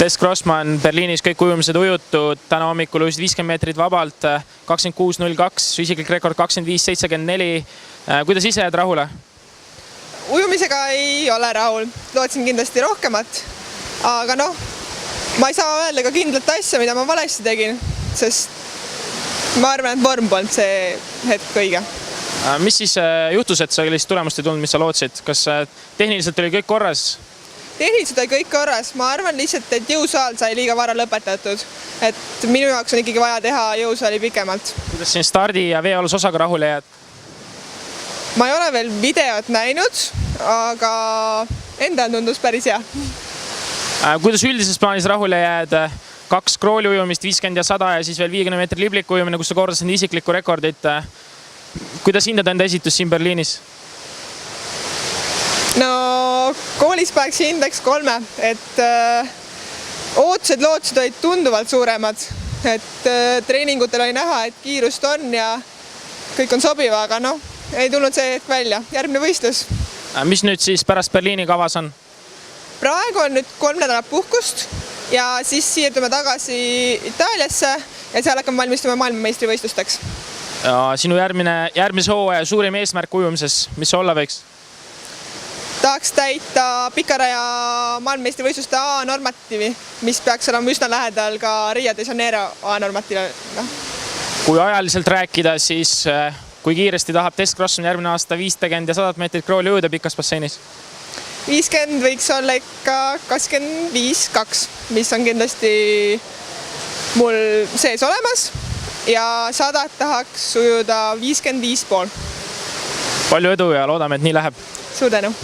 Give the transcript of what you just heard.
Tess Grossmann, Berliinis kõik ujumised ujutud, täna hommikul ujusid 50 meetrit vabalt, 26.02, isiklik rekord 25.74. Kuidas ise jääd rahule? Ujumisega ei ole rahul, lootsin kindlasti rohkemat, aga ma ei saa öelda ka kindlat asja, mida ma valesti tegin, sest ma arvan, et vorm polnud see hetk õige. Mis siis juhtus, et sa sellist tulemust ei tulnud, mis sa lootsid? Kas tehniliselt oli kõik korras? Tehniliselt oli kõik korras, ma arvan lihtsalt, et jõusaal sai liiga vara lõpetatud. Et minu jaoks on ikkagi vaja teha jõusaali pikemalt. Kuidas siin stardi ja veealus osaga rahule jääd? Ma ei ole veel videot näinud, aga endal tundus päris hea. Kuidas üldises plaanis rahule jääd? 2 krooli ujumist, 50 ja 100 ja siis veel 50 meetri libliku ujumine, kus sa kordasid isiklikku rekordit. Kuidas hindad enda esitus siin Berliinis? Koolis paneks hindeks 3, et ootused olid tunduvalt suuremad, et treeningutel oli näha, et kiirust on ja kõik on sobiv, aga ei tulnud see hetk välja. Järgmine võistlus. Mis nüüd siis pärast Berliini kavas on? Praegu on nüüd 3 nädalat puhkust ja siis siirdume tagasi Itaaliasse ja seal hakkame valmistuma maailmameistrivõistlusteks. Sinu järgmise hooaja suurim eesmärk ujumises, mis see olla võiks? Tahaks täita pikaraja maailmameistrivõistluste A-normatiivi, mis peaks olema üsna lähedal ka Rio de Janeiro A-normatiivile. Kui ajaliselt rääkida, siis kui kiiresti tahab Tess Grossmann järgmine aasta 50 ja 100 meetrit krooli ujuda pikas basseinis? 50 võiks olla ikka 25.2, mis on kindlasti mul sees olemas ja 100 tahaks ujuda 55,5. Palju edu ja loodame, et nii läheb. Suur tänu!